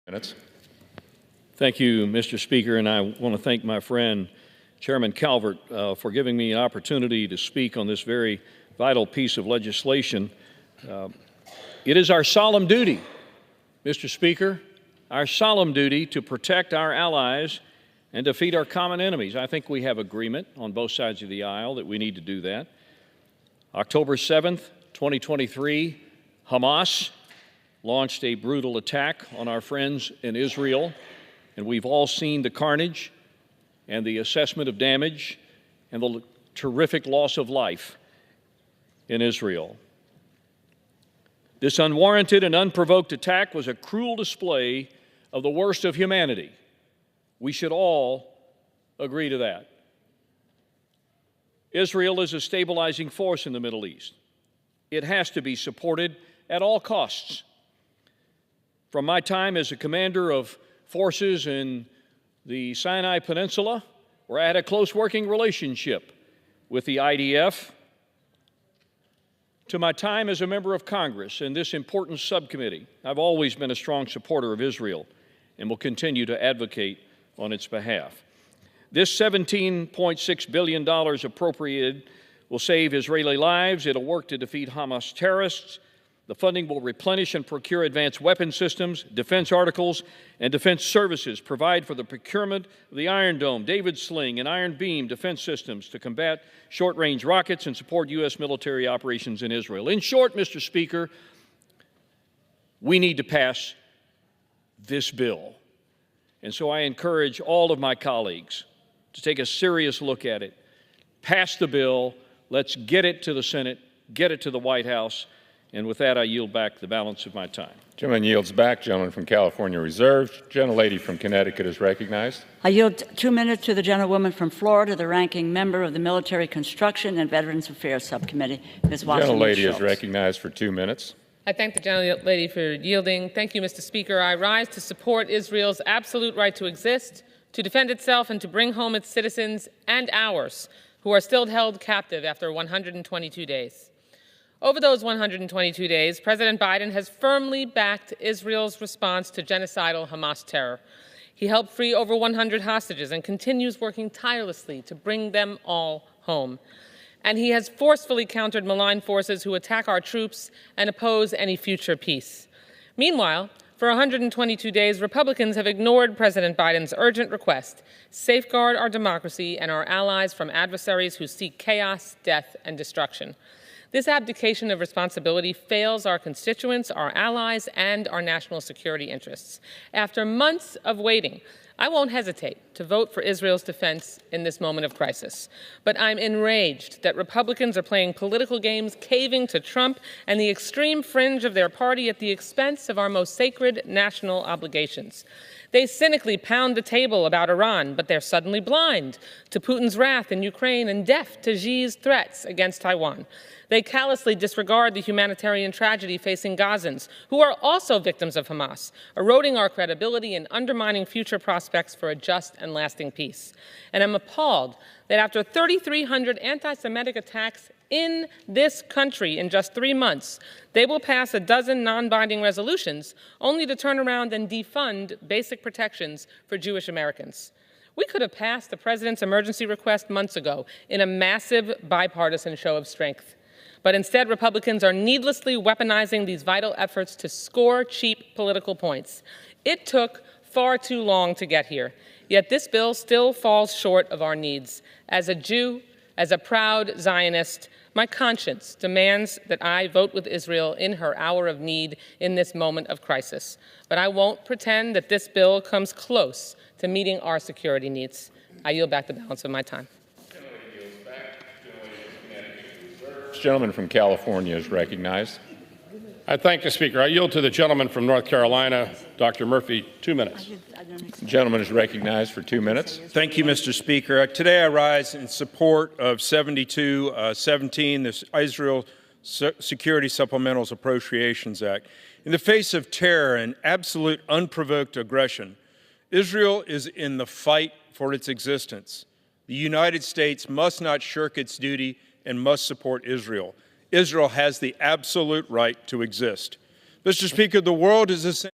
Minutes. Thank you, Mr. Speaker, and I want to thank my friend Chairman Calvert for giving me an opportunity to speak on this very vital piece of legislation. It is our solemn duty, Mr. Speaker, our solemn duty to protect our allies and defeat our common enemies. I think we have agreement on both sides of the aisle that we need to do that. October 7th, 2023, Hamas launched a brutal attack on our friends in Israel, and we've all seen the carnage and the assessment of damage and the terrific loss of life in Israel. This unwarranted and unprovoked attack was a cruel display of the worst of humanity. We should all agree to that. Israel is a stabilizing force in the Middle East. It has to be supported at all costs. From my time as a commander of forces in the Sinai Peninsula, where I had a close working relationship with the IDF, to my time as a member of Congress in this important subcommittee, I've always been a strong supporter of Israel and will continue to advocate on its behalf. This $17.6 billion appropriated will save Israeli lives. It'll work to defeat Hamas terrorists. The funding will replenish and procure advanced weapon systems, defense articles, and defense services, provide for the procurement of the Iron Dome, David Sling, and Iron Beam defense systems to combat short-range rockets and support U.S. military operations in Israel. In short, Mr. Speaker, we need to pass this bill. And so I encourage all of my colleagues to take a serious look at it. Pass the bill. Let's get it to the Senate, get it to the White House. And with that, I yield back the balance of my time. Gentleman yields back. Gentleman from California reserved. Gentlelady from Connecticut is recognized. I yield 2 minutes to the gentlewoman from Florida, the ranking member of the Military Construction and Veterans Affairs Subcommittee, Ms. Gentlelady is recognized for 2 minutes. I thank the gentlelady for yielding. Thank you, Mr. Speaker. I rise to support Israel's absolute right to exist, to defend itself, and to bring home its citizens and ours who are still held captive after 122 days. Over those 122 days, President Biden has firmly backed Israel's response to genocidal Hamas terror. He helped free over 100 hostages and continues working tirelessly to bring them all home. And he has forcefully countered malign forces who attack our troops and oppose any future peace. Meanwhile, for 122 days, Republicans have ignored President Biden's urgent request: safeguard our democracy and our allies from adversaries who seek chaos, death, and destruction. This abdication of responsibility fails our constituents, our allies, and our national security interests. After months of waiting, I won't hesitate to vote for Israel's defense in this moment of crisis. But I'm enraged that Republicans are playing political games, caving to Trump and the extreme fringe of their party at the expense of our most sacred national obligations. They cynically pound the table about Iran, but they're suddenly blind to Putin's wrath in Ukraine and deaf to Xi's threats against Taiwan. They callously disregard the humanitarian tragedy facing Gazans, who are also victims of Hamas, eroding our credibility and undermining future prospects for a just and lasting peace. And I'm appalled that after 3,300 anti-Semitic attacks in this country in just 3 months, they will pass a dozen non-binding resolutions only to turn around and defund basic protections for Jewish Americans. We could have passed the president's emergency request months ago in a massive bipartisan show of strength. But instead, Republicans are needlessly weaponizing these vital efforts to score cheap political points. It took far too long to get here, yet this bill still falls short of our needs. As a Jew, as a proud Zionist, my conscience demands that I vote with Israel in her hour of need in this moment of crisis. But I won't pretend that this bill comes close to meeting our security needs. I yield back the balance of my time. Gentleman from California is recognized. I thank the Speaker. I yield to the gentleman from North Carolina, Dr. Murphy, 2 minutes. The gentleman is recognized for 2 minutes. Thank you, Mr. Speaker. Today I rise in support of 7217, the Israel Security Supplemental Appropriations Act. In the face of terror and absolute unprovoked aggression, Israel is in the fight for its existence. The United States must not shirk its duty and must support Israel. Israel has the absolute right to exist. Mr. Speaker, the world is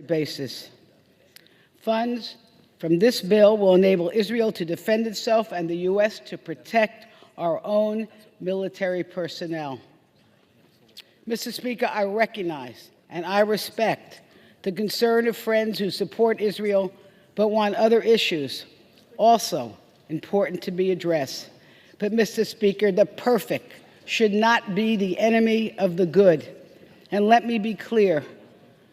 basis. Funds from this bill will enable Israel to defend itself and the U.S. to protect our own military personnel. Mr. Speaker, I recognize and I respect the concern of friends who support Israel but want other issues also important to be addressed. But, Mr. Speaker, the perfect should not be the enemy of the good. And let me be clear,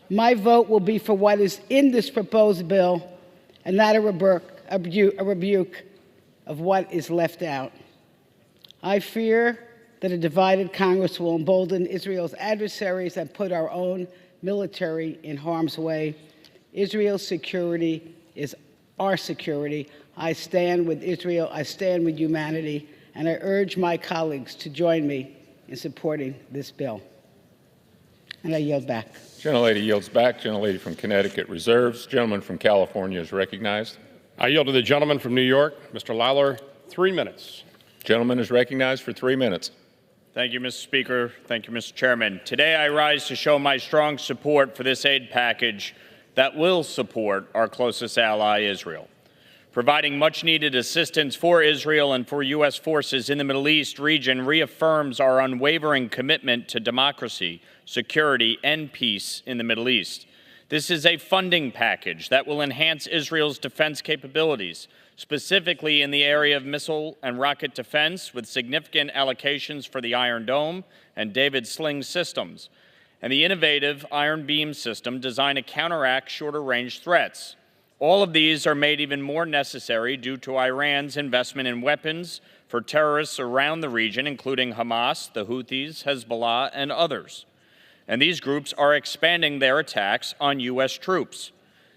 my vote will be for what is in this proposed bill and not a rebuke of what is left out. I fear that a divided Congress will embolden Israel's adversaries and put our own military in harm's way. Israel's security is our security. I stand with Israel, I stand with humanity, and I urge my colleagues to join me in supporting this bill. And I yield back. Gentlelady yields back. Gentlelady from Connecticut reserves. Gentleman from California is recognized. I yield to the gentleman from New York, Mr. Lawler, 3 minutes. Gentleman is recognized for 3 minutes. Thank you, Mr. Speaker. Thank you, Mr. Chairman. Today I rise to show my strong support for this aid package that will support our closest ally, Israel. Providing much-needed assistance for Israel and for U.S. forces in the Middle East region reaffirms our unwavering commitment to democracy, security, and peace in the Middle East. This is a funding package that will enhance Israel's defense capabilities, specifically in the area of missile and rocket defense, with significant allocations for the Iron Dome and David Sling systems, and the innovative Iron Beam system designed to counteract shorter-range threats. All of these are made even more necessary due to Iran's investment in weapons for terrorists around the region, including Hamas, the Houthis, Hezbollah, and others. And these groups are expanding their attacks on U.S. troops.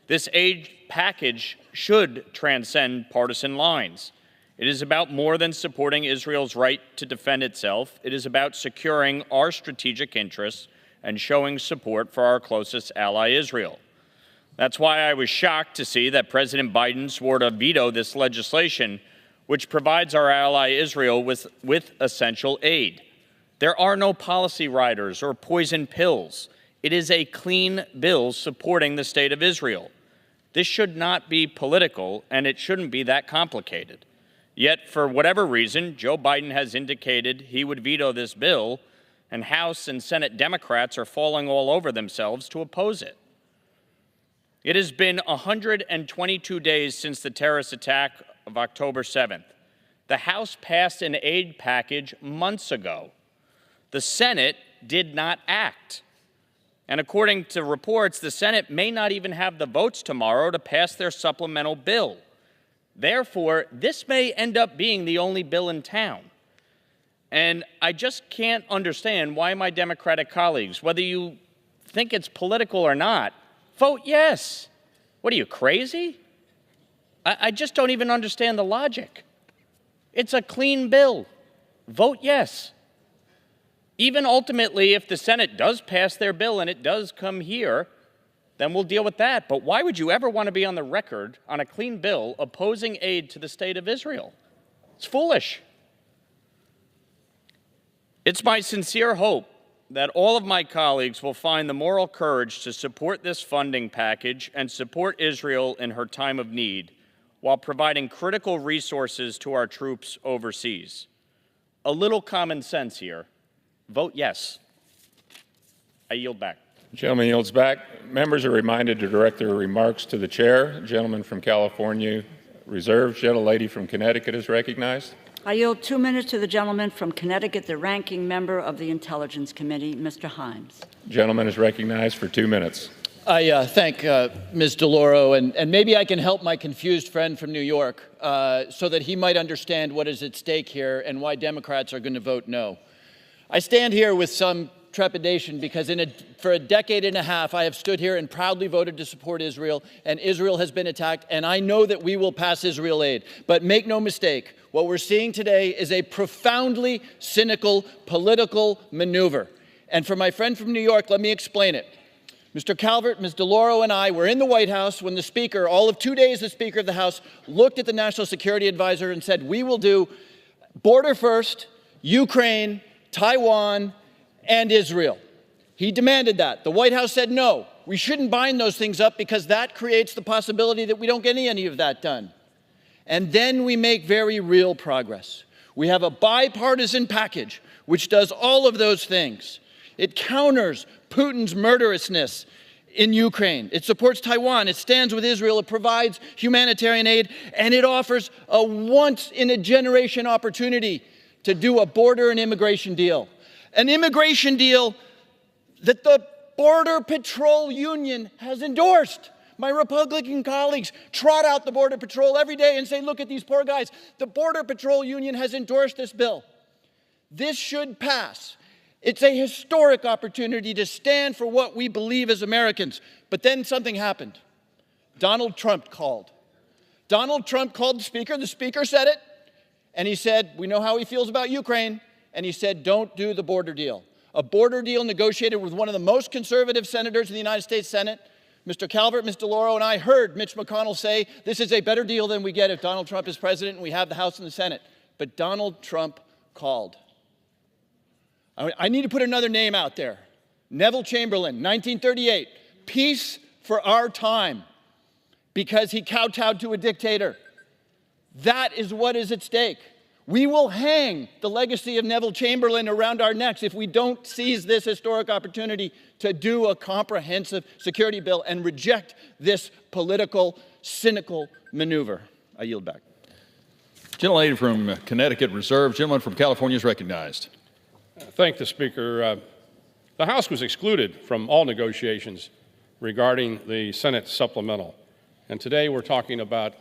This aid package should transcend partisan lines. It is about more than supporting Israel's right to defend itself. It is about securing our strategic interests and showing support for our closest ally, Israel. That's why I was shocked to see that President Biden swore to veto this legislation, which provides our ally Israel with essential aid. There are no policy riders or poison pills. It is a clean bill supporting the state of Israel. This should not be political, and it shouldn't be that complicated. Yet, for whatever reason, Joe Biden has indicated he would veto this bill, and House and Senate Democrats are falling all over themselves to oppose it. It has been 122 days since the terrorist attack of October 7th. The House passed an aid package months ago. The Senate did not act. And according to reports, the Senate may not even have the votes tomorrow to pass their supplemental bill. Therefore, this may end up being the only bill in town. And I just can't understand why my Democratic colleagues, whether you think it's political or not, vote yes. What are you, crazy? I just don't even understand the logic. It's a clean bill. Vote yes. Even ultimately, if the Senate does pass their bill and it does come here, then we'll deal with that. But why would you ever want to be on the record on a clean bill opposing aid to the state of Israel? It's foolish. It's my sincere hope that all of my colleagues will find the moral courage to support this funding package and support Israel in her time of need while providing critical resources to our troops overseas. A little common sense here. Vote yes. I yield back. The gentleman yields back. Members are reminded to direct their remarks to the chair. The gentleman from California reserves. Gentlelady from Connecticut is recognized. I yield 2 minutes to the gentleman from Connecticut, the ranking member of the Intelligence Committee, Mr. Himes. The gentleman is recognized for 2 minutes. I thank Ms. DeLauro, and maybe I can help my confused friend from New York so that he might understand what is at stake here and why Democrats are going to vote no. I stand here with some trepidation because for a decade and a half, I have stood here and proudly voted to support Israel, and Israel has been attacked, and I know that we will pass Israel aid. But make no mistake, what we're seeing today is a profoundly cynical political maneuver. And for my friend from New York, let me explain it. Mr. Calvert, Ms. DeLauro, and I were in the White House when the Speaker, all of 2 days the Speaker of the House, looked at the National Security Advisor and said, we will do border first, Ukraine, Taiwan, and Israel. He demanded that. The White House said no. We shouldn't bind those things up because that creates the possibility that we don't get any of that done. And then we make very real progress. We have a bipartisan package which does all of those things. It counters Putin's murderousness in Ukraine. It supports Taiwan. It stands with Israel. It provides humanitarian aid. And it offers a once-in-a-generation opportunity to do a border and immigration deal. An immigration deal that the Border Patrol Union has endorsed. My Republican colleagues trot out the Border Patrol every day and say, look at these poor guys. The Border Patrol Union has endorsed this bill. This should pass. It's a historic opportunity to stand for what we believe as Americans. But then something happened. Donald Trump called. Donald Trump called the Speaker. The Speaker said it. And he said, we know how he feels about Ukraine. And he said, don't do the border deal. A border deal negotiated with one of the most conservative senators in the United States Senate. Mr. Calvert, Ms. DeLauro, and I heard Mitch McConnell say, this is a better deal than we get if Donald Trump is president and we have the House and the Senate. But Donald Trump called. I need to put another name out there. Neville Chamberlain, 1938, peace for our time, because he kowtowed to a dictator. That is what is at stake. We will hang the legacy of Neville Chamberlain around our necks if we don't seize this historic opportunity to do a comprehensive security bill and reject this political, cynical maneuver. I yield back. Gentlelady from Connecticut reserved. Gentleman from California is recognized. Thank the Speaker. The House was excluded from all negotiations regarding the Senate supplemental. And today we're talking about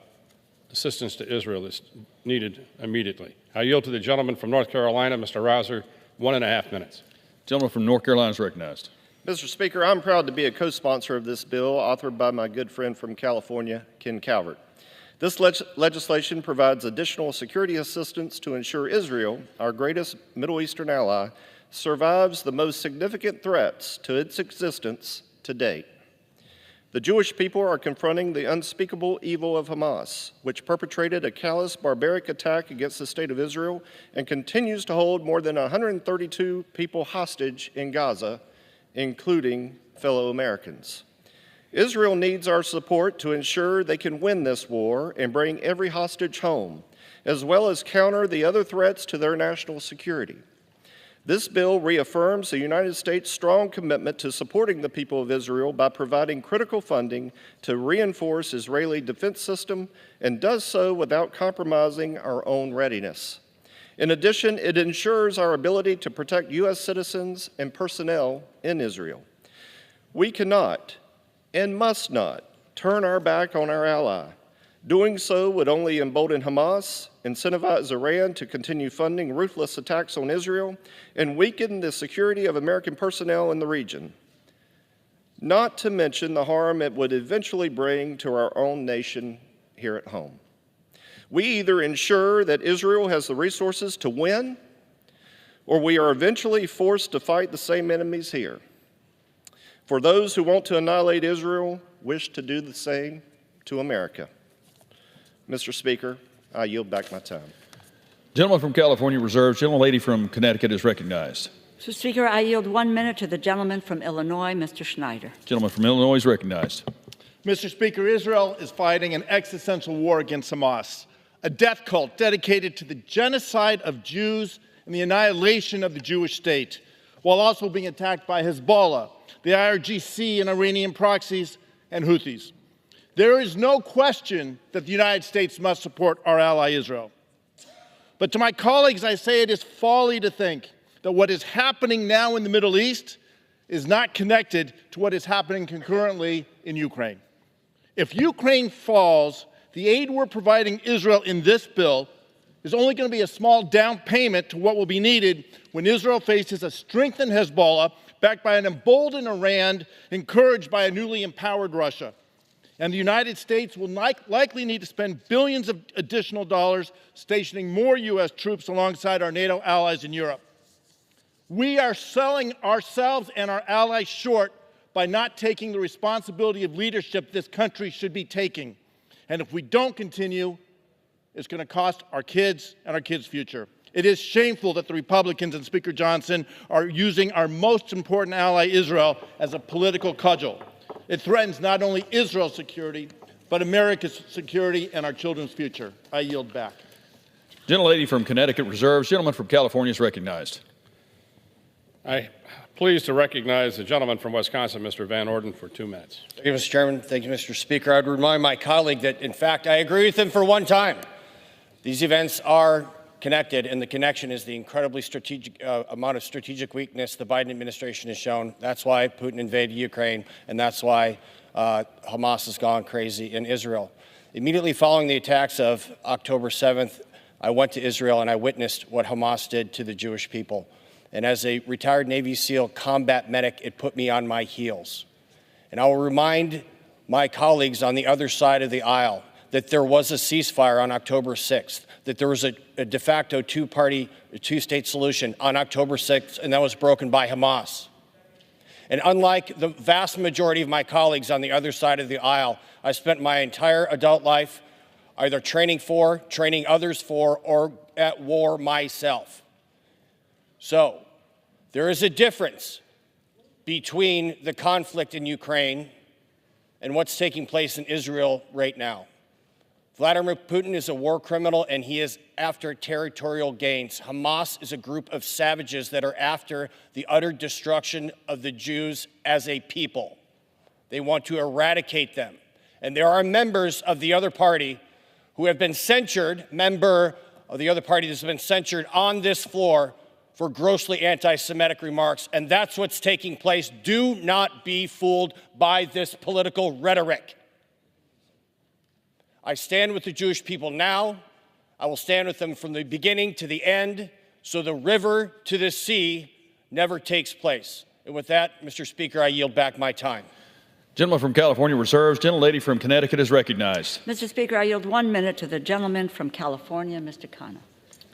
assistance to Israel that's needed immediately. I yield to the gentleman from North Carolina, Mr. Rouser, 1.5 minutes. Gentleman from North Carolina is recognized. Mr. Speaker, I'm proud to be a co-sponsor of this bill authored by my good friend from California, Ken Calvert. This legislation provides additional security assistance to ensure Israel, our greatest Middle Eastern ally, survives the most significant threats to its existence to date. The Jewish people are confronting the unspeakable evil of Hamas, which perpetrated a callous, barbaric attack against the state of Israel and continues to hold more than 132 people hostage in Gaza, including fellow Americans. Israel needs our support to ensure they can win this war and bring every hostage home, as well as counter the other threats to their national security. This bill reaffirms the United States' strong commitment to supporting the people of Israel by providing critical funding to reinforce Israeli defense system and does so without compromising our own readiness. In addition, it ensures our ability to protect U.S. citizens and personnel in Israel. We cannot and must not turn our back on our ally. Doing so would only embolden Hamas, incentivize Iran to continue funding ruthless attacks on Israel, and weaken the security of American personnel in the region, not to mention the harm it would eventually bring to our own nation here at home. We either ensure that Israel has the resources to win, or we are eventually forced to fight the same enemies here. For those who want to annihilate Israel, wish to do the same to America. Mr. Speaker, I yield back my time. Gentleman from California reserved. Gentlelady from Connecticut is recognized. Mr. Speaker, I yield 1 minute to the gentleman from Illinois, Mr. Schneider. Gentleman from Illinois is recognized. Mr. Speaker, Israel is fighting an existential war against Hamas, a death cult dedicated to the genocide of Jews and the annihilation of the Jewish state, while also being attacked by Hezbollah, the IRGC and Iranian proxies, and Houthis. There is no question that the United States must support our ally Israel. But to my colleagues, I say it is folly to think that what is happening now in the Middle East is not connected to what is happening concurrently in Ukraine. If Ukraine falls, the aid we're providing Israel in this bill is only going to be a small down payment to what will be needed when Israel faces a strengthened Hezbollah backed by an emboldened Iran, encouraged by a newly empowered Russia. And the United States will likely need to spend billions of additional dollars stationing more U.S. troops alongside our NATO allies in Europe. We are selling ourselves and our allies short by not taking the responsibility of leadership this country should be taking. And if we don't continue, it's going to cost our kids and our kids' future. It is shameful that the Republicans and Speaker Johnson are using our most important ally, Israel, as a political cudgel. It threatens not only Israel's security, but America's security and our children's future. I yield back. Gentlelady from Connecticut reserves. Gentleman from California is recognized. I'm pleased to recognize the gentleman from Wisconsin, Mr. Van Orden, for 2 minutes. Thank you, Mr. Chairman. Thank you, Mr. Speaker. I would remind my colleague that, in fact, I agree with him for one time. These events are connected, and the connection is the incredibly strategic amount of strategic weakness the Biden administration has shown. That's why Putin invaded Ukraine, and that's why Hamas has gone crazy in Israel. Immediately following the attacks of October 7th, I went to Israel and I witnessed what Hamas did to the Jewish people. And as a retired Navy SEAL combat medic, it put me on my heels. And I will remind my colleagues on the other side of the aisle that there was a ceasefire on October 6th, that there was a de facto two-state solution on October 6th, and that was broken by Hamas. And unlike the vast majority of my colleagues on the other side of the aisle, I spent my entire adult life either training for, training others for, or at war myself. So there is a difference between the conflict in Ukraine and what's taking place in Israel right now. Vladimir Putin is a war criminal, and he is after territorial gains. Hamas is a group of savages that are after the utter destruction of the Jews as a people. They want to eradicate them. And there are members of the other party who have been censured, member of the other party that's been censured on this floor for grossly anti-Semitic remarks, and that's what's taking place. Do not be fooled by this political rhetoric. I stand with the Jewish people now. I will stand with them from the beginning to the end, so the river to the sea never takes place. And with that, Mr. Speaker, I yield back my time. Gentleman from California reserves. Gentlelady from Connecticut is recognized. Mr. Speaker, I yield 1 minute to the gentleman from California, Mr. Khanna.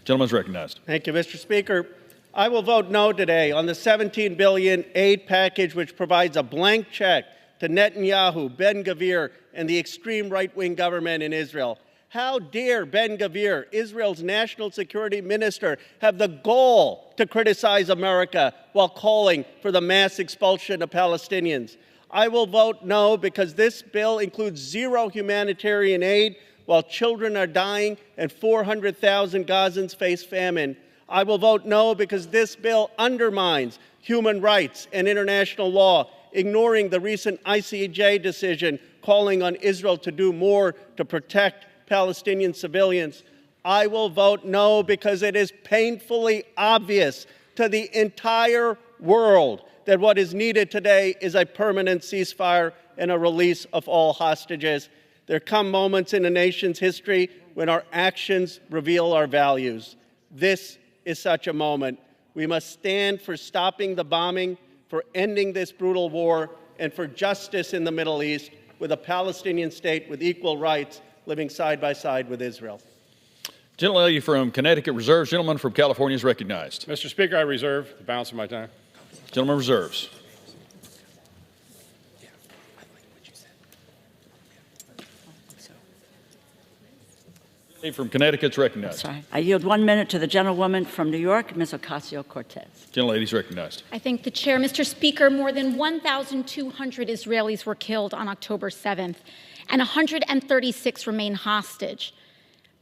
Gentleman is recognized. Thank you, Mr. Speaker. I will vote no today on the $17 billion aid package, which provides a blank check to Netanyahu, Ben-Gvir, and the extreme right-wing government in Israel. How dare Ben-Gvir, Israel's national security minister, have the gall to criticize America while calling for the mass expulsion of Palestinians? I will vote no because this bill includes zero humanitarian aid while children are dying and 400,000 Gazans face famine. I will vote no because this bill undermines human rights and international law, ignoring the recent ICJ decision calling on Israel to do more to protect Palestinian civilians. I will vote no because it is painfully obvious to the entire world that what is needed today is a permanent ceasefire and a release of all hostages. There come moments in a nation's history when our actions reveal our values. This is such a moment. We must stand for stopping the bombing, for ending this brutal war, and for justice in the Middle East, with a Palestinian state with equal rights living side by side with Israel. Gentlelady from Connecticut reserves. Gentleman from California is recognized. Mr. Speaker, I reserve the balance of my time. Gentleman reserves. From Connecticut is recognized. Sorry. I yield 1 minute to the gentlewoman from New York, Ms. Ocasio-Cortez. Gentlelady is recognized. I thank the chair. Mr. Speaker, more than 1,200 Israelis were killed on October 7th, and 136 remain hostage.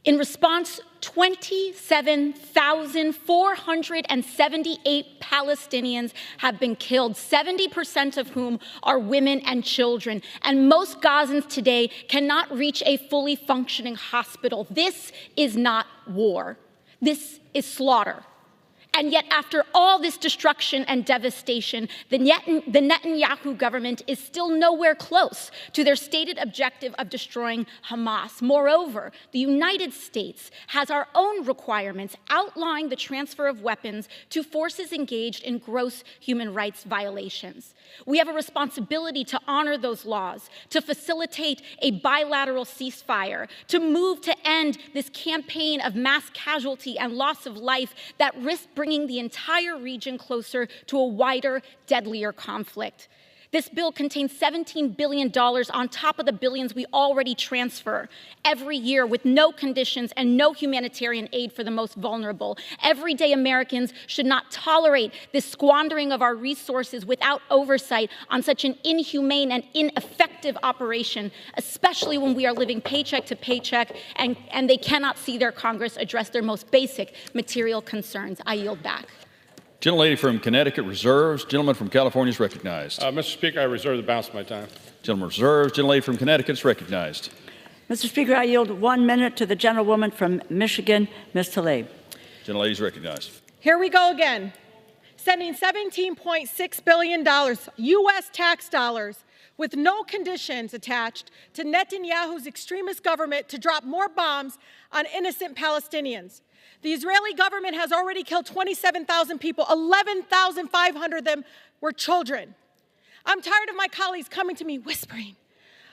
In response, 27,478 Palestinians have been killed, 70% of whom are women and children. And most Gazans today cannot reach a fully functioning hospital. This is not war. This is slaughter. And yet, after all this destruction and devastation, the Netanyahu government is still nowhere close to their stated objective of destroying Hamas. Moreover, the United States has our own requirements outlining the transfer of weapons to forces engaged in gross human rights violations. We have a responsibility to honor those laws, to facilitate a bilateral ceasefire, to move to end this campaign of mass casualty and loss of life that risks bringing the entire region closer to a wider, deadlier conflict. This bill contains $17 billion on top of the billions we already transfer every year with no conditions and no humanitarian aid for the most vulnerable. Everyday Americans should not tolerate this squandering of our resources without oversight on such an inhumane and ineffective operation, especially when we are living paycheck to paycheck and they cannot see their Congress address their most basic material concerns. I yield back. Gentlelady from Connecticut reserves. Gentleman from California is recognized. Mr. Speaker, I reserve the balance of my time. Gentleman reserves. Gentlelady from Connecticut is recognized. Mr. Speaker, I yield 1 minute to the gentlewoman from Michigan, Ms. Tlaib. Gentlelady is recognized. Here we go again, sending $17.6 billion U.S. tax dollars with no conditions attached to Netanyahu's extremist government to drop more bombs on innocent Palestinians. The Israeli government has already killed 27,000 people. 11,500 of them were children. I'm tired of my colleagues coming to me whispering,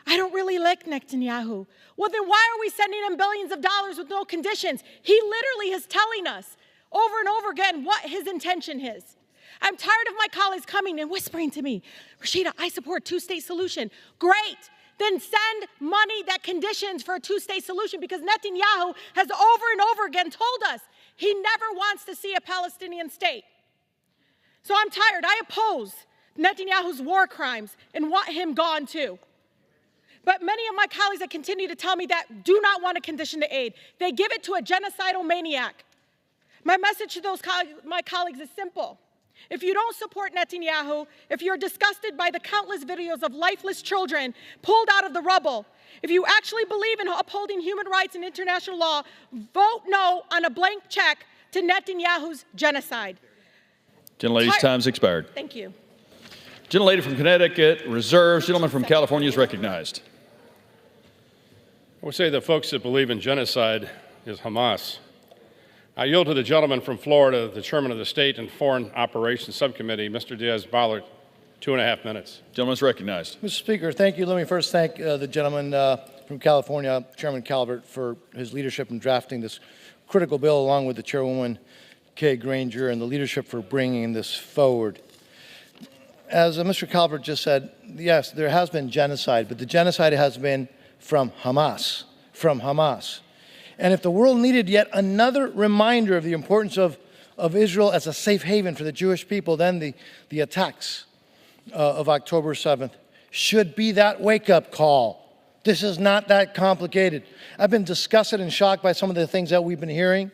I don't really like Netanyahu. Well, then why are we sending him billions of dollars with no conditions? He literally is telling us over and over again what his intention is. I'm tired of my colleagues coming and whispering to me, Rashida, I support two-state solution. Great. Then send money that conditions for a two-state solution, because Netanyahu has over and over again told us he never wants to see a Palestinian state. So I'm tired. I oppose Netanyahu's war crimes and want him gone too. But many of my colleagues that continue to tell me that do not want a condition to aid. They give it to a genocidal maniac. My message to my colleagues is simple. If you don't support Netanyahu, if you're disgusted by the countless videos of lifeless children pulled out of the rubble, if you actually believe in upholding human rights and international law, vote no on a blank check to Netanyahu's genocide. Gentlelady's time's expired. Thank you. Gentlelady from Connecticut reserves. Gentleman from California is recognized. I would say the folks that believe in genocide is Hamas. I yield to the gentleman from Florida, the chairman of the State and Foreign Operations Subcommittee, Mr. Diaz-Balart, 2.5 minutes. Gentleman is recognized. Mr. Speaker, thank you. Let me first thank the gentleman from California, Chairman Calvert, for his leadership in drafting this critical bill, along with the Chairwoman Kay Granger, and the leadership for bringing this forward. As Mr. Calvert just said, yes, there has been genocide, but the genocide has been from Hamas, And if the world needed yet another reminder of the importance of Israel as a safe haven for the Jewish people, then the attacks of October 7th should be that wake-up call. This is not that complicated. I've been disgusted and shocked by some of the things that we've been hearing,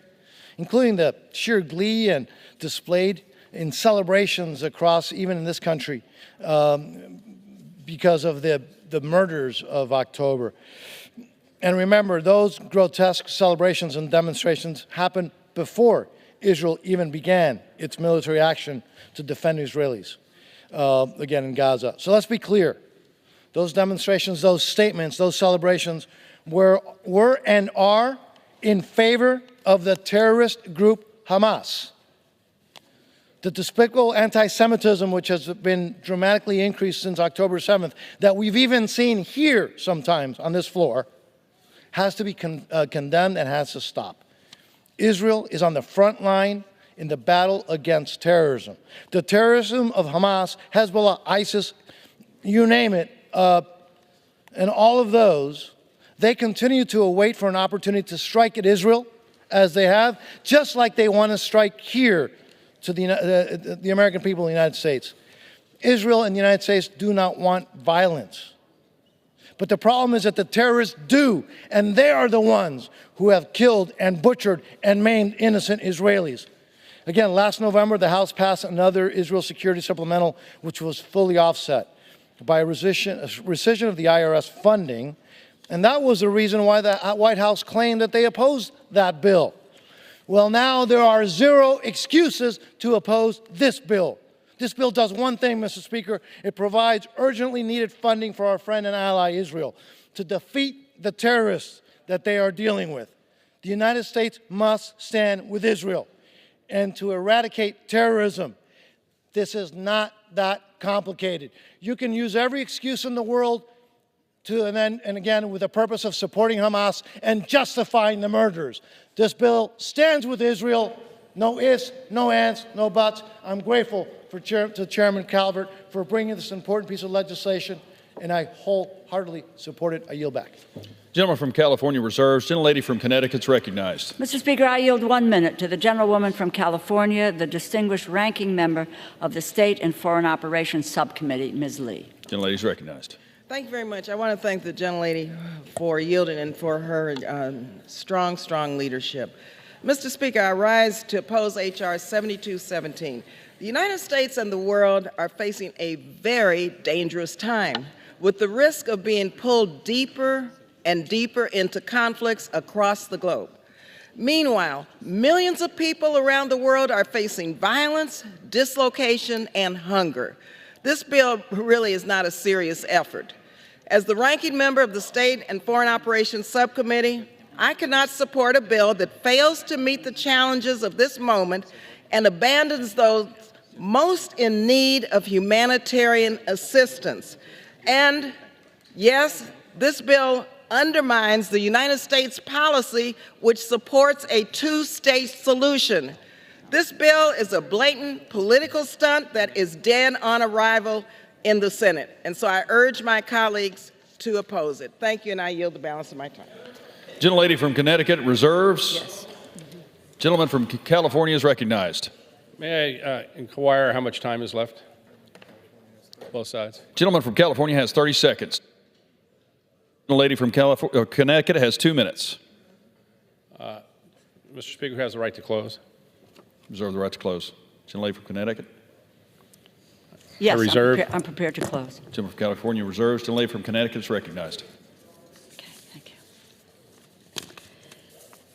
including the sheer glee and displayed in celebrations across, even in this country, because of the murders of October. And remember, those grotesque celebrations and demonstrations happened before Israel even began its military action to defend Israelis, again in Gaza. So let's be clear. Those demonstrations, those statements, those celebrations were and are in favor of the terrorist group Hamas. The despicable anti-Semitism, which has been dramatically increased since October 7th, that we've even seen here sometimes on this floor, has to be condemned and has to stop. Israel is on the front line in the battle against terrorism. The terrorism of Hamas, Hezbollah, ISIS, you name it, and all of those, they continue to await for an opportunity to strike at Israel, as they have, just like they want to strike here to the American people in the United States. Israel and the United States do not want violence. But the problem is that the terrorists do, and they are the ones who have killed and butchered and maimed innocent Israelis. Again, last November, the House passed another Israel security supplemental, which was fully offset by a rescission of the IRS funding, and that was the reason why the White House claimed that they opposed that bill. Well, now there are zero excuses to oppose this bill. This bill does one thing, Mr. Speaker. It provides urgently needed funding for our friend and ally Israel to defeat the terrorists that they are dealing with. The United States must stand with Israel and to eradicate terrorism. This is not that complicated. You can use every excuse in the world and again, with the purpose of supporting Hamas and justifying the murders. This bill stands with Israel. No ifs, no ands, no buts. I'm grateful to Chairman Calvert for bringing this important piece of legislation, and I wholeheartedly support it. I yield back. Gentleman from California reserves. Gentlelady from Connecticut is recognized. Mr. Speaker, I yield 1 minute to the gentlewoman from California, the distinguished ranking member of the State and Foreign Operations Subcommittee, Ms. Lee. Gentlelady is recognized. Thank you very much. I want to thank the gentlelady for yielding and for her strong leadership. Mr. Speaker, I rise to oppose H.R. 7217. The United States and the world are facing a very dangerous time, with the risk of being pulled deeper and deeper into conflicts across the globe. Meanwhile, millions of people around the world are facing violence, dislocation, and hunger. This bill really is not a serious effort. As the ranking member of the State and Foreign Operations Subcommittee, I cannot support a bill that fails to meet the challenges of this moment and abandons those most in need of humanitarian assistance. And yes, this bill undermines the United States policy which supports a two-state solution. This bill is a blatant political stunt that is dead on arrival in the Senate. And so I urge my colleagues to oppose it. Thank you, and I yield the balance of my time. Gentlelady from Connecticut reserves. Yes. Gentleman from California is recognized. May I inquire how much time is left? Both sides. Gentleman from California has 30 seconds. Gentlelady from Connecticut has 2 minutes. Mr. Speaker, who has the right to close? Reserve the right to close. Gentlelady from Connecticut. Yes, reserve. I'm prepared to close. Gentleman from California reserves. Gentlelady from Connecticut is recognized. Okay, thank you.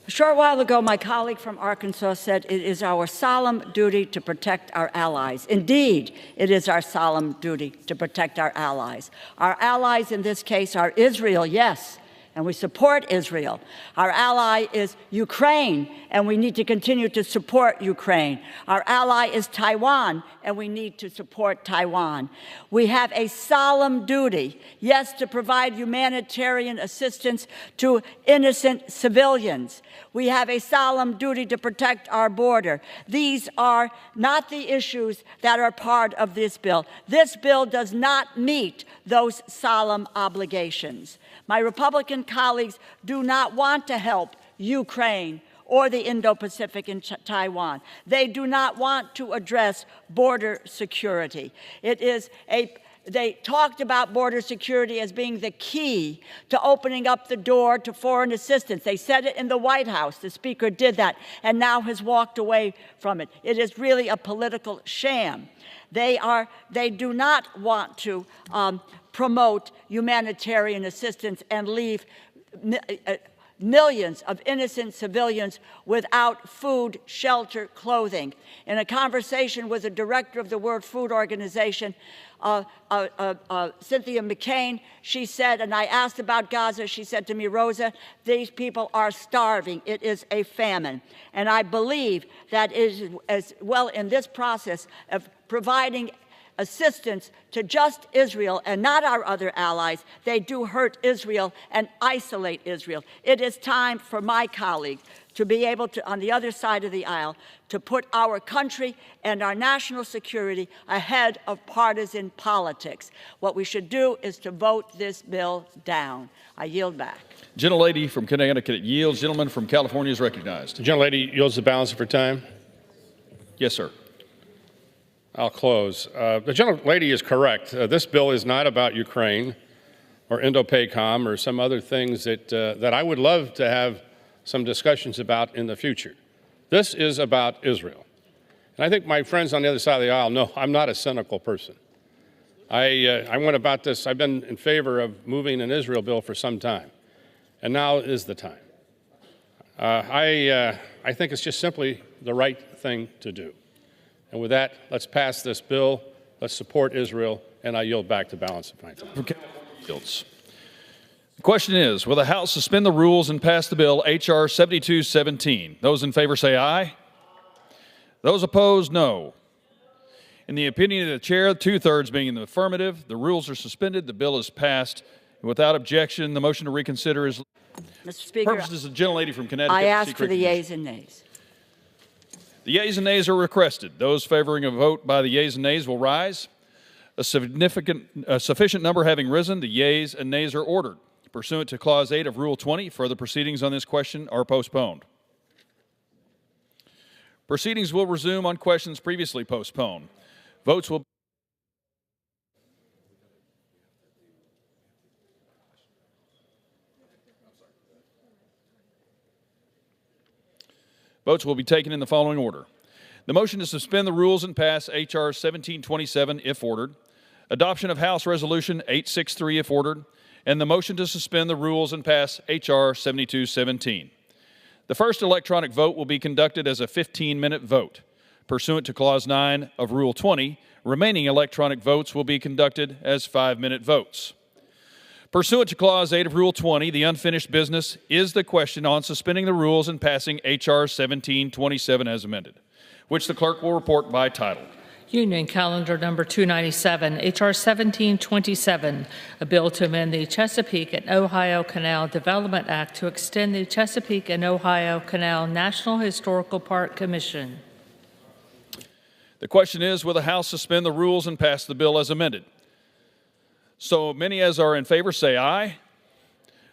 A short while ago, my colleague from Arkansas said it is our solemn duty to protect our allies. Indeed, it is our solemn duty to protect our allies. Our allies in this case are Israel, yes, and we support Israel. Our ally is Ukraine, and we need to continue to support Ukraine. Our ally is Taiwan, and we need to support Taiwan. We have a solemn duty, yes, to provide humanitarian assistance to innocent civilians. We have a solemn duty to protect our border. These are not the issues that are part of this bill. This bill does not meet those solemn obligations. My Republican colleagues do not want to help Ukraine or the Indo-Pacific and Taiwan. They do not want to address border security. They talked about border security as being the key to opening up the door to foreign assistance. They said it in the White House. The Speaker did that and now has walked away from it. It is really a political sham. They do not want to promote humanitarian assistance and leave millions of innocent civilians without food, shelter, clothing. In a conversation with the director of the World Food Organization, Cynthia McCain, she said, and I asked about Gaza, she said to me, Rosa, these people are starving. It is a famine. And I believe that is as well in this process of providing assistance to just Israel and not our other allies, they do hurt Israel and isolate Israel. It is time for my colleagues to be able to, on the other side of the aisle, to put our country and our national security ahead of partisan politics. What we should do is to vote this bill down. I yield back. Gentlelady from Connecticut yields. Gentleman from California is recognized. The gentlelady yields the balance of her time. Yes, sir. I'll close. The gentlelady is correct. This bill is not about Ukraine or Indo-PACOM or some other things that I would love to have some discussions about in the future. This is about Israel. And I think my friends on the other side of the aisle know I'm not a cynical person. I went about this, I've been in favor of moving an Israel bill for some time, and now is the time. I think it's just simply the right thing to do. And with that, let's pass this bill, let's support Israel, and I yield back the balance of my time. Okay. The question is, will the House suspend the rules and pass the bill H.R. 7217? Those in favor say aye. Those opposed, no. In the opinion of the chair, 2/3 being in the affirmative, the rules are suspended, the bill is passed. Without objection, the motion to reconsider is... Mr. Speaker, purposes of the gentlelady from Connecticut. I ask for the yeas and nays. The yeas and nays are requested. Those favoring a vote by the yeas and nays will rise. A sufficient number having risen, the yeas and nays are ordered. Pursuant to Clause 8 of Rule 20, further proceedings on this question are postponed. Proceedings will resume on questions previously postponed. Votes will be taken in the following order. The motion to suspend the rules and pass H.R. 1727 if ordered. Adoption of House Resolution 863 if ordered. And the motion to suspend the rules and pass H.R. 7217. The first electronic vote will be conducted as a 15-minute vote. Pursuant to Clause 9 of Rule 20, remaining electronic votes will be conducted as 5-minute votes. Pursuant to Clause 8 of Rule 20, the unfinished business is the question on suspending the rules and passing H.R. 1727 as amended, which the clerk will report by title. Union Calendar Number 297, H.R. 1727, a bill to amend the Chesapeake and Ohio Canal Development Act to extend the Chesapeake and Ohio Canal National Historical Park Commission. The question is, will the House suspend the rules and pass the bill as amended? So many as are in favor say aye.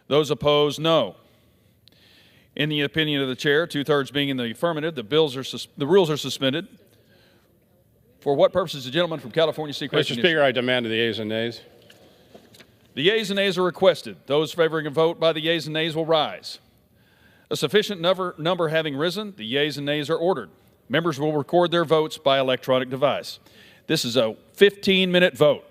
Those opposed, no. In the opinion of the chair, 2/3 being in the affirmative, the rules are suspended. For what purposes, the gentleman from California seek recognition? Mr. Speaker, I demand the yeas and nays. The yeas and nays are requested. Those favoring a vote by the yeas and nays will rise. A sufficient number having risen, the yeas and nays are ordered. Members will record their votes by electronic device. This is a 15-minute vote.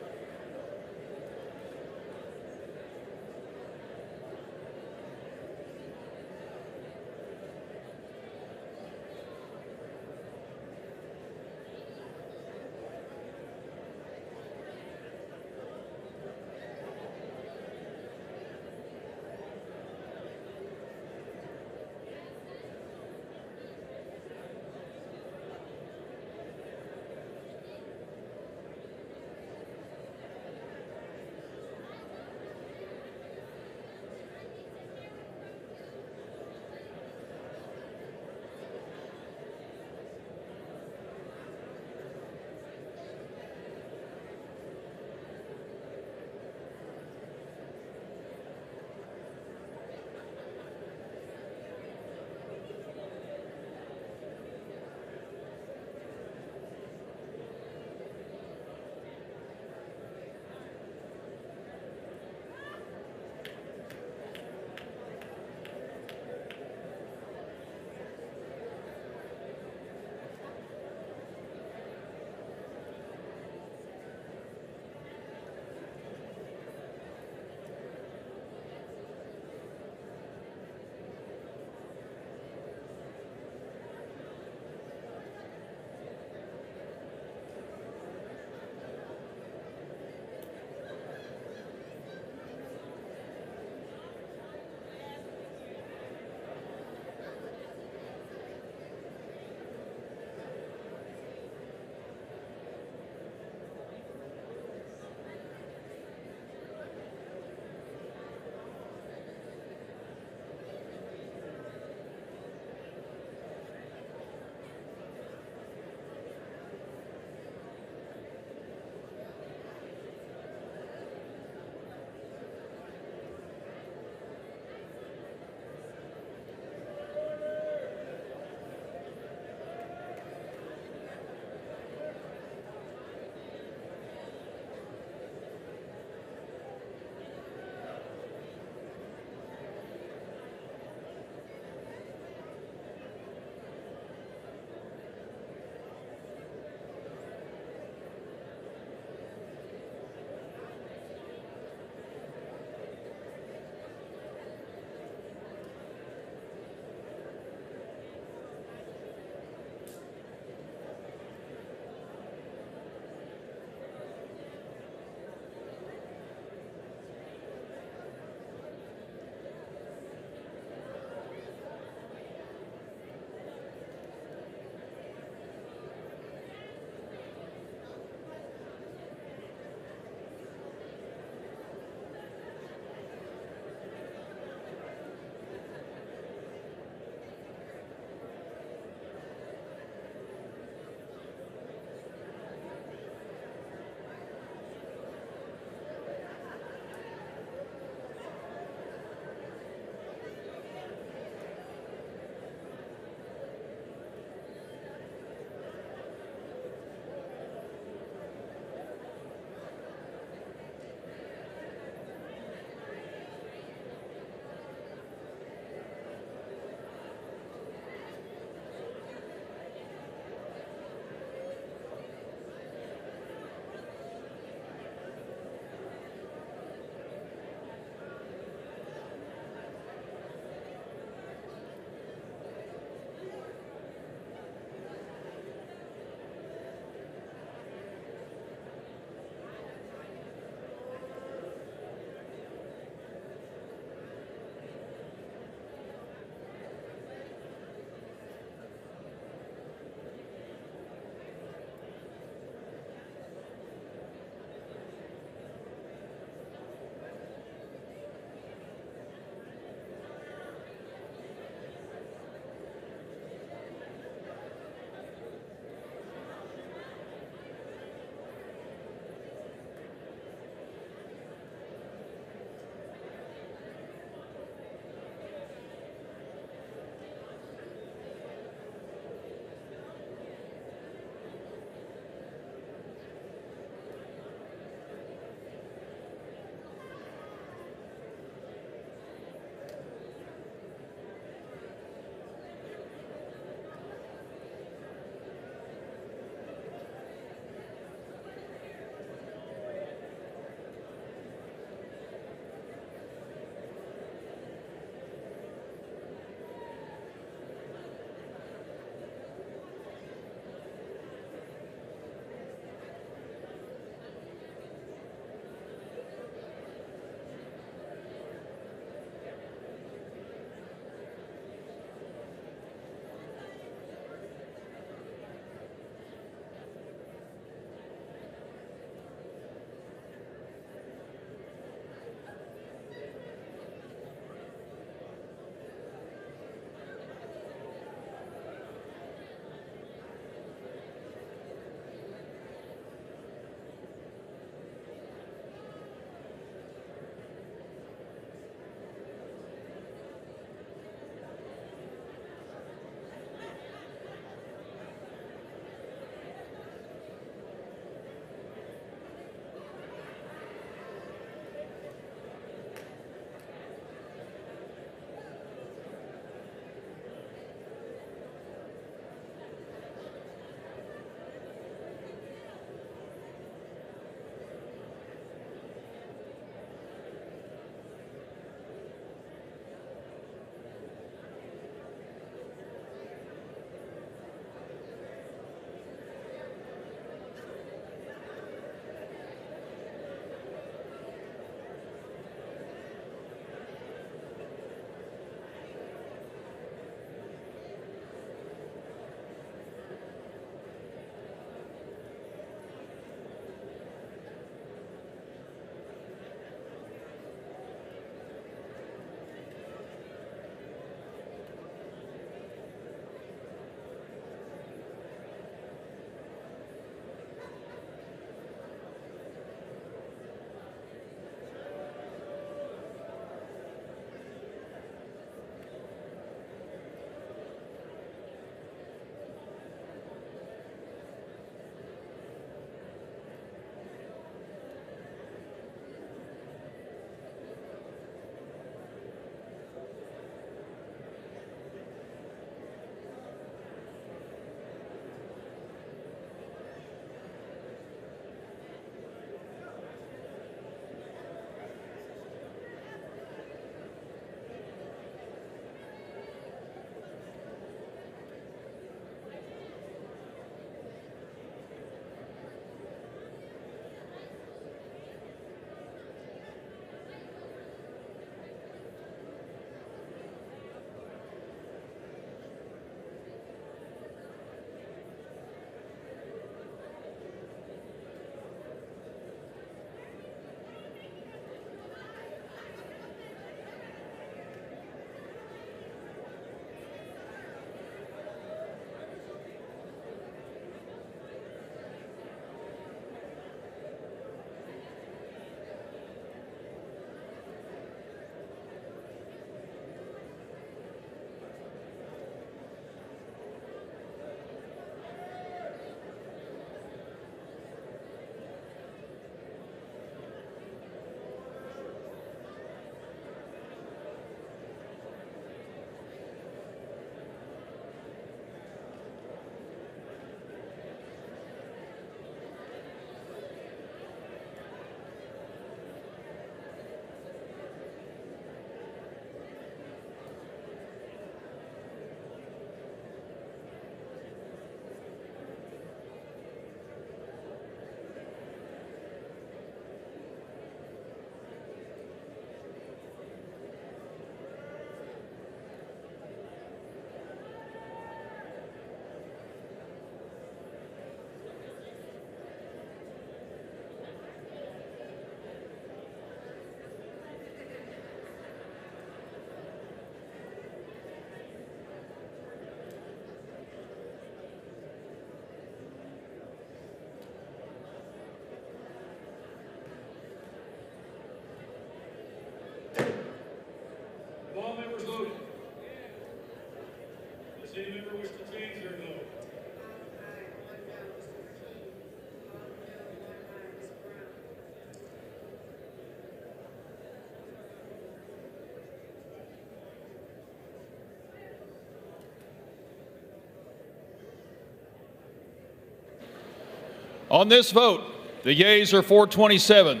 On this vote, the yeas are 427,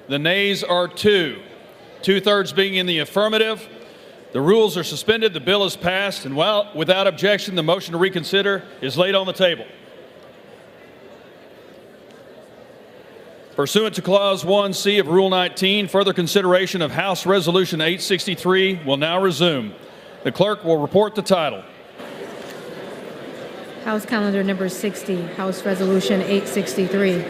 the nays are 2, 2/3 being in the affirmative. The rules are suspended, the bill is passed, and without objection, the motion to reconsider is laid on the table. Pursuant to Clause 1C of Rule 19, further consideration of House Resolution 863 will now resume. The clerk will report the title. House Calendar Number 60, House Resolution 863,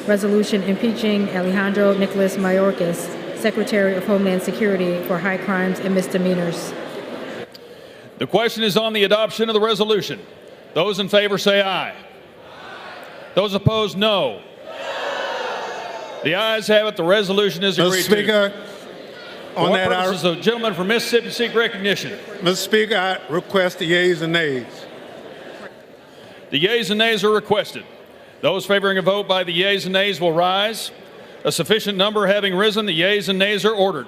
Resolution impeaching Alejandro Mayorkas, Secretary of Homeland Security, for high crimes and misdemeanors. The question is on the adoption of the resolution. Those in favor say aye. Those opposed, no. The ayes have it. The resolution is agreed to. Mr. Speaker, on that, the gentleman from Mississippi seek recognition. Mr. Speaker, I request the yeas and nays. The yeas and nays are requested. Those favoring a vote by the yeas and nays will rise. A sufficient number having risen, the yeas and nays are ordered.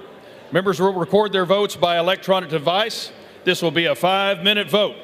Members will record their votes by electronic device. This will be a 5-minute vote.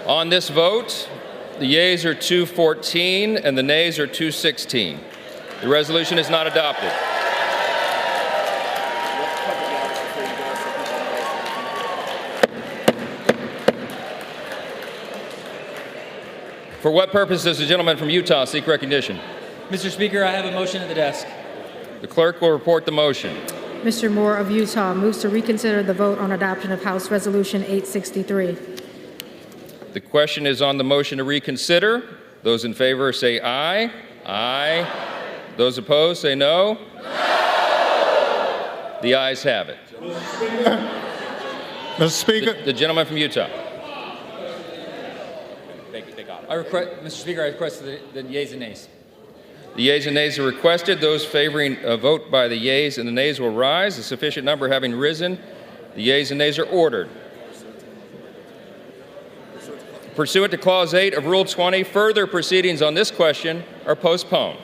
On this vote, the yeas are 214 and the nays are 216. The resolution is not adopted. For what purpose does the gentleman from Utah seek recognition? Mr. Speaker, I have a motion at the desk. The clerk will report the motion. Mr. Moore of Utah moves to reconsider the vote on adoption of House Resolution 863. The question is on the motion to reconsider. Those in favor say aye. Aye. Those opposed say no. No. The ayes have it. Mr. Speaker. The gentleman from Utah. Mr. Speaker, I request the yeas and nays. The yeas and nays are requested. Those favoring a vote by the yeas and the nays will rise. A sufficient number having risen, the yeas and nays are ordered. Pursuant to Clause 8 of Rule 20, further proceedings on this question are postponed.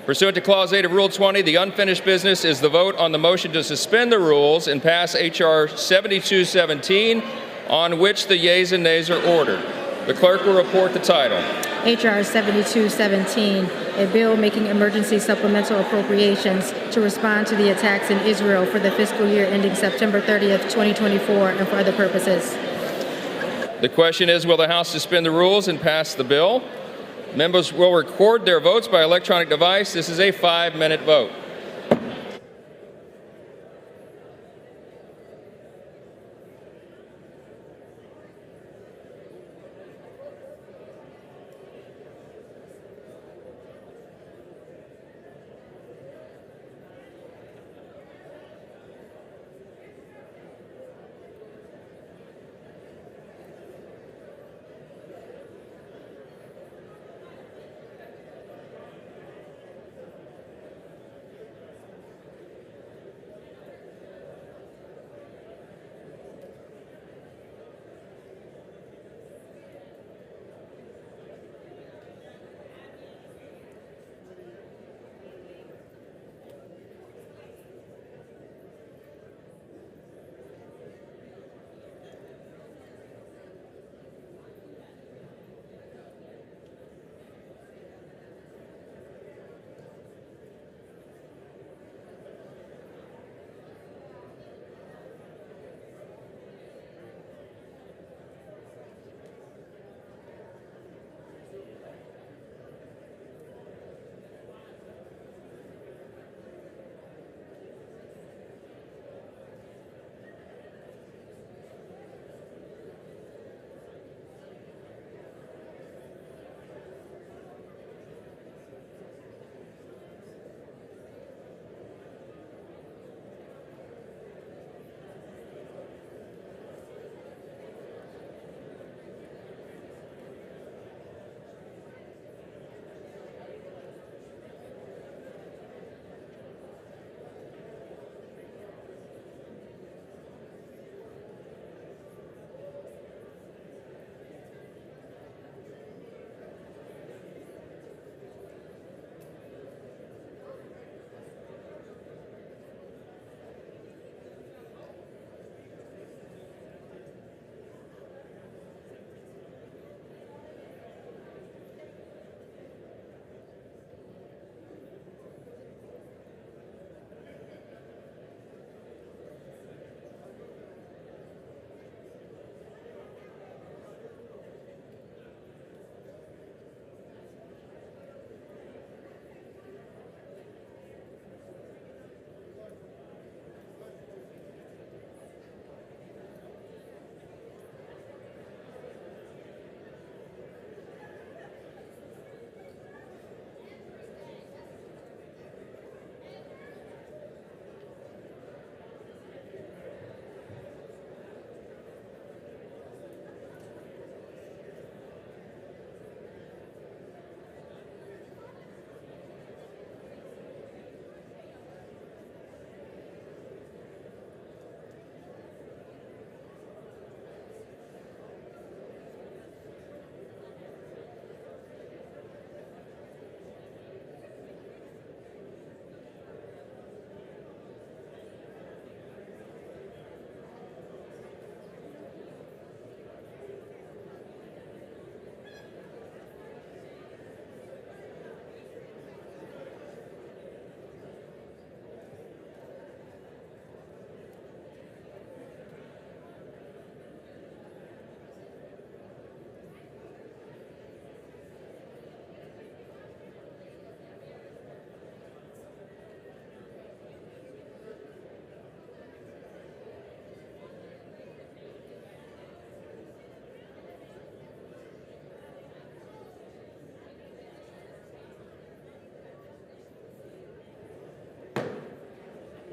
Pursuant to Clause 8 of Rule 20, the unfinished business is the vote on the motion to suspend the rules and pass H.R. 7217, on which the yeas and nays are ordered. The clerk will report the title. H.R. 7217, a bill making emergency supplemental appropriations to respond to the attacks in Israel for the fiscal year ending September 30th, 2024, and for other purposes. The question is, will the House suspend the rules and pass the bill? Members will record their votes by electronic device. This is a 5-minute vote.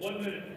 1 minute.